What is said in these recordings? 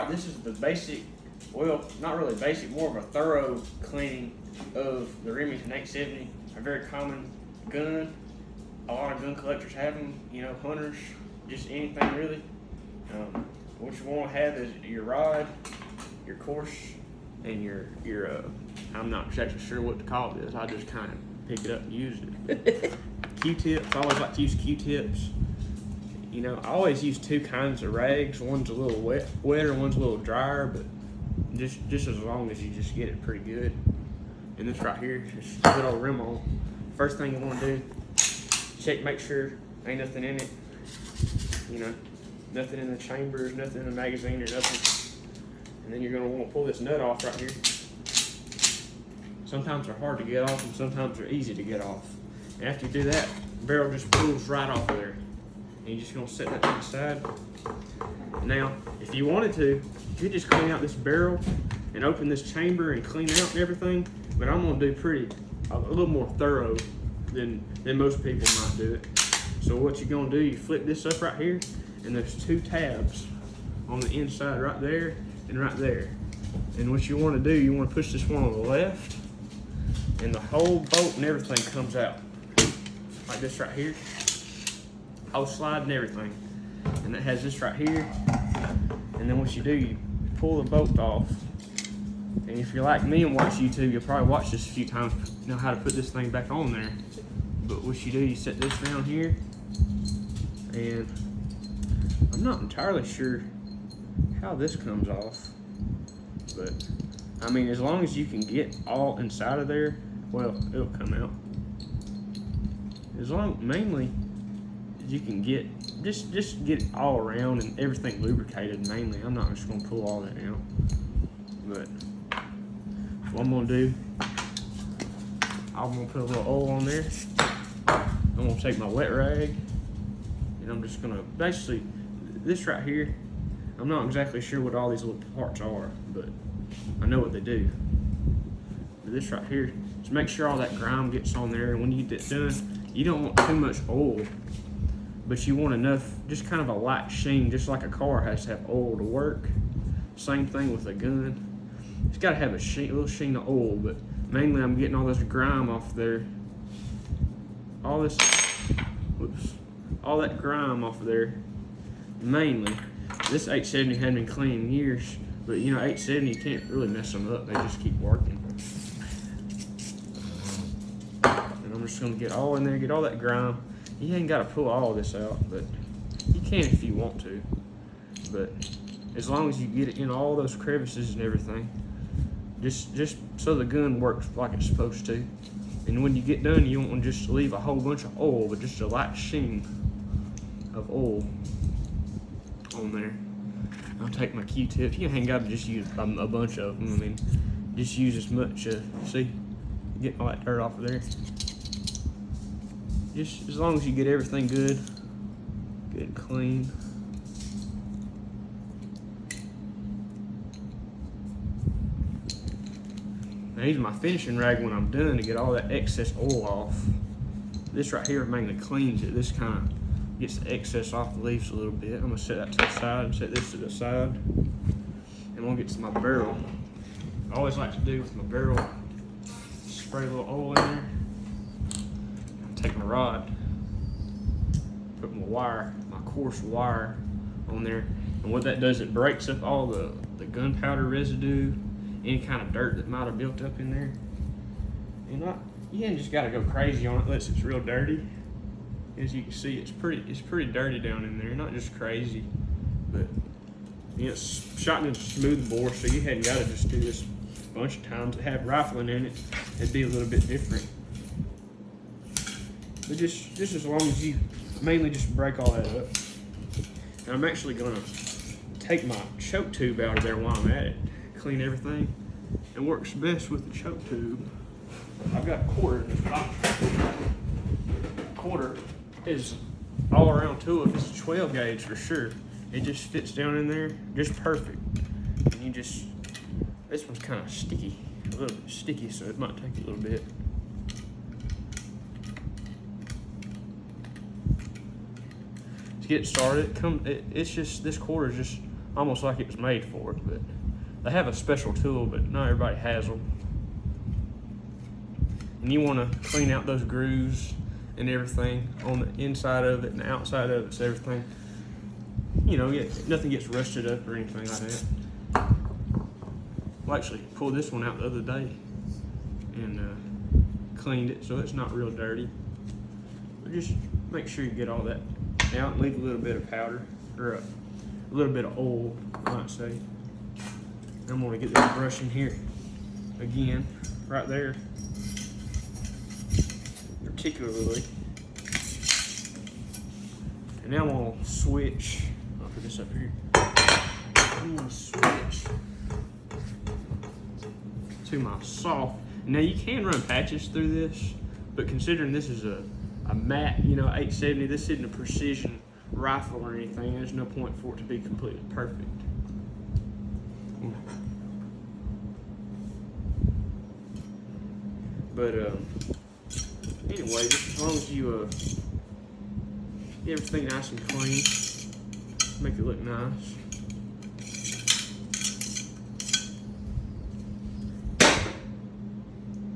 Alright, this is the basic, well, not really basic, more of a thorough cleaning of the Remington 870. A very common gun. A lot of gun collectors have them, you know, hunters, just anything really. What you want to have is your rod, your course, and your I'm not exactly sure what to call this. I just kind of pick it up and use it. Q-tips. I always like to use Q-tips. You know, I always use two kinds of rags. One's a little wetter, one's a little drier, but just as long as you just get it pretty good. And this right here, just put old rim on. First thing you want to do, check, make sure ain't nothing in it. You know, nothing in the chambers, nothing in the magazine or nothing. And then you're gonna want to pull this nut off right here. Sometimes they're hard to get off and sometimes they're easy to get off. And after you do that, the barrel just pulls right off of there. And you're just gonna set that to the side. Now, if you wanted to, you could just clean out this barrel and open this chamber and clean out and everything. But I'm gonna do a little more thorough than most people might do it. So what you're gonna do, you flip this up right here, and there's two tabs on the inside right there and right there. And what you wanna do, you wanna push this one on the left, and the whole bolt and everything comes out. Like this right here. Whole slide and everything. And it has this right here. And then what you do, you pull the bolt off. And if you're like me and watch YouTube, you'll probably watch this a few times, know how to put this thing back on there. But what you do, you set this down here. And I'm not entirely sure how this comes off. But, I mean, as long as you can get all inside of there, well, it'll come out. As long, mainly, you can get, just get it all around and everything lubricated mainly. I'm not just gonna pull all that out. But what I'm gonna do, I'm gonna put a little oil on there. I'm gonna take my wet rag and I'm just gonna, basically, this right here, I'm not exactly sure what all these little parts are, but I know what they do. But this right here, just make sure all that grime gets on there, and when you get that done, you don't want too much oil, but you want enough, just kind of a light sheen, just like a car has to have oil to work. Same thing with a gun. It's got to have a little sheen of oil, but mainly I'm getting all this grime off there. All that grime off there, mainly. This 870 hadn't been cleaned in years, but you know, 870, you can't really mess them up. They just keep working. And I'm just gonna get all in there, get all that grime. You ain't gotta pull all of this out, but you can if you want to. But as long as you get it in all those crevices and everything, just so the gun works like it's supposed to. And when you get done, you don't want to just leave a whole bunch of oil, but just a light sheen of oil on there. I'll take my Q-tips. You ain't got to just use a bunch of them. I mean, just use as much. See, get all that dirt off of there. Just as long as you get everything good and clean. I use my finishing rag when I'm done to get all that excess oil off. This right here mainly cleans it. This kind of gets the excess off the leaves a little bit. I'm gonna set that to the side and set this to the side. And I'm gonna get to my barrel. I always like to do with my barrel, spray a little oil in there. Take my rod, put my wire, my coarse wire on there. And what that does, it breaks up all the gunpowder residue, any kind of dirt that might have built up in there. And you ain't just gotta go crazy on it unless it's real dirty. As you can see, it's pretty dirty down in there. Not just crazy, but you know, it's shot in a smooth bore, so you hadn't gotta just do this a bunch of times. To have rifling in it, it'd be a little bit different. But just as long as you mainly just break all that up. And I'm actually gonna take my choke tube out of there while I'm at it. Clean everything. It works best with the choke tube. I've got a quarter in this box. Quarter is all around tool. If it's a 12 gauge for sure, it just fits down in there just perfect. And you just, this one's kind of sticky, a little bit sticky, so it might take a little bit. To get started, it's just, this quarter is just almost like it was made for it, but they have a special tool, but not everybody has them. And you want to clean out those grooves and everything on the inside of it and the outside of it, so everything, you know, nothing gets rusted up or anything like that. I actually pulled this one out the other day and cleaned it, so it's not real dirty. But just make sure you get all that out and leave a little bit of powder, or a little bit of oil, I might say. I'm gonna get this brush in here again, right there, particularly. And now I'm gonna switch. I'll put this up here. I'm gonna switch to my soft. Now you can run patches through this, but considering this is a matte, you know, 870, this isn't a precision rifle or anything. There's no point for it to be completely perfect. But anyway, just as long as you get everything nice and clean, make it look nice.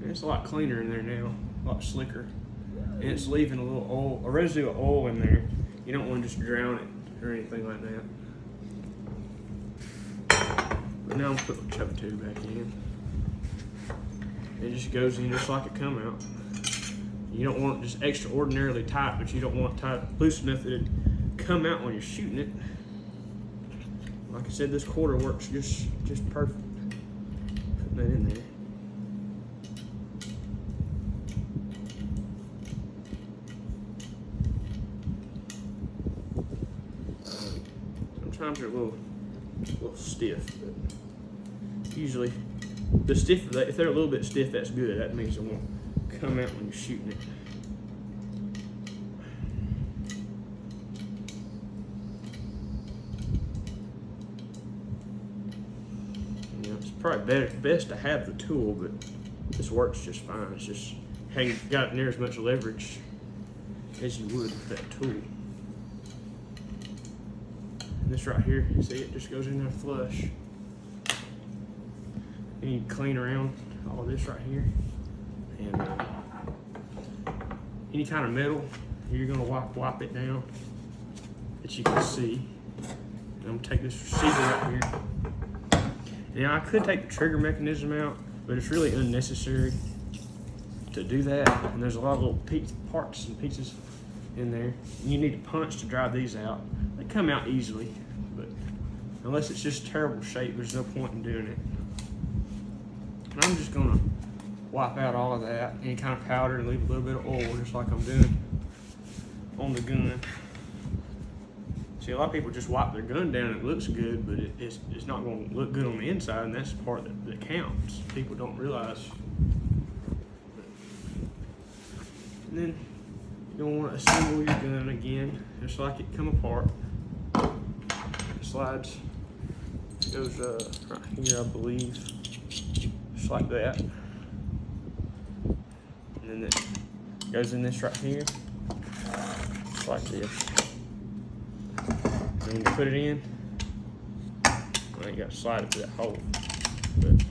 And it's a lot cleaner in there now, a lot slicker. And it's leaving a little oil, a residue of oil in there. You don't want to just drown it or anything like that. But now I'm putting the chub tube back in. It just goes in just like it come out. You don't want it just extraordinarily tight, but you don't want it tight loose enough that it come out when you're shooting it. Like I said, this quarter works just perfect. Putting that in there. Sometimes they're a little stiff, but usually if they're a little bit stiff, that's good. That means it won't come out when you're shooting it. You know, it's probably best to have the tool, but this works just fine. It's just haven't got near as much leverage as you would with that tool. And this right here, see, it just goes in there flush. And you clean around all of this right here. And any kind of metal, you're gonna wipe it down that you can see. And I'm gonna take this receiver right here. Now I could take the trigger mechanism out, but it's really unnecessary to do that. And there's a lot of little parts and pieces in there. You need a punch to drive these out. They come out easily, but unless it's just terrible shape, there's no point in doing it. And I'm just gonna wipe out all of that, any kind of powder, and leave a little bit of oil, just like I'm doing on the gun. See, a lot of people just wipe their gun down and it looks good, but it's not gonna look good on the inside, and that's the part that counts. People don't realize. And then you're gonna wanna assemble your gun again, just like it come apart. It slides, it goes right here, I believe. Just like that. And then it goes in this right here. Just like this. And when you put it in, well, you got to slide it through that hole. But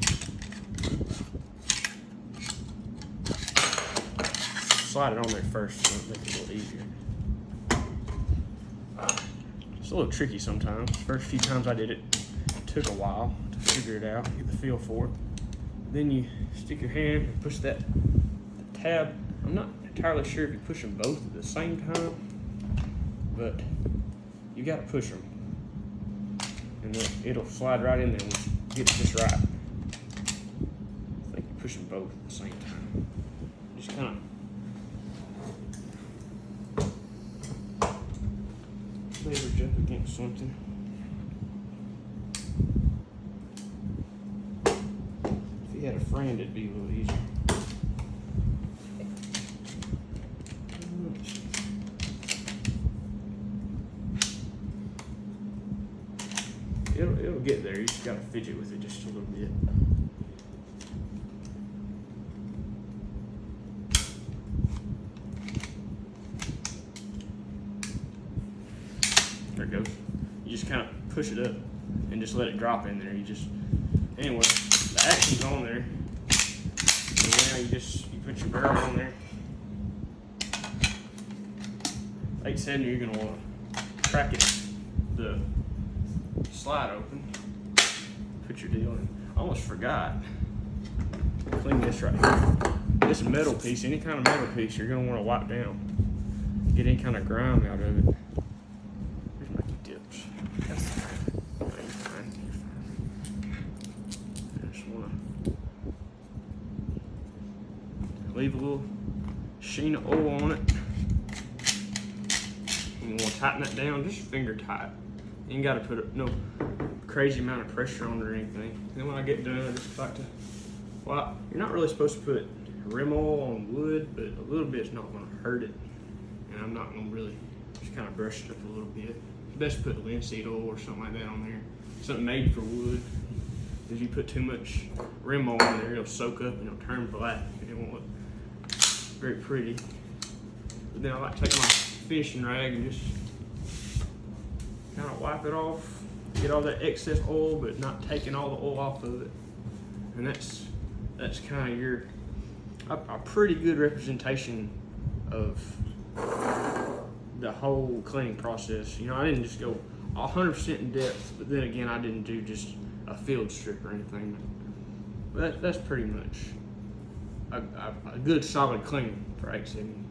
slide it on there first so it'll make it a little easier. It's a little tricky sometimes. First few times I did it, it took a while to figure it out, get the feel for it. Then you stick your hand and push the tab. I'm not entirely sure if you push them both at the same time, but you got to push them, and then it'll slide right in there when you get it just right. I think you push them both at the same time. Just kind of leverage up against something. If you had a friend, it'd be a little easier. It'll get there. You just gotta fidget with it just a little bit. There it goes. You just kind of push it up just let it drop in there. You just, anyway, the action's on there. And now you put your barrel on there. 870, you're gonna wanna crack it, the slide open. Put your deal in. I almost forgot. Clean this right here. This metal piece, any kind of metal piece, you're gonna wanna wipe down. Get any kind of grime out of it. Here's my tips. That's fine. No, you're fine. I just wanna leave a little sheen of oil on it. You want to tighten that down, just finger tight. You ain't got to put no crazy amount of pressure on it or anything. And then when I get done, I just like to, well, you're not really supposed to put rim oil on wood, but a little bit's not going to hurt it. And I'm not going to really, just kind of brush it up a little bit. It's best to put linseed oil or something like that on there. Something made for wood. If you put too much rim oil in there, it'll soak up and it'll turn black. And it won't look very pretty. But then I like to take my fishing rag and just kind of wipe it off, get all that excess oil, but not taking all the oil off of it. And that's kind of your a pretty good representation of the whole cleaning process. You know, I didn't just go 100% in depth, but then again, I didn't do just a field strip or anything. But that's pretty much a good solid cleaning for 870.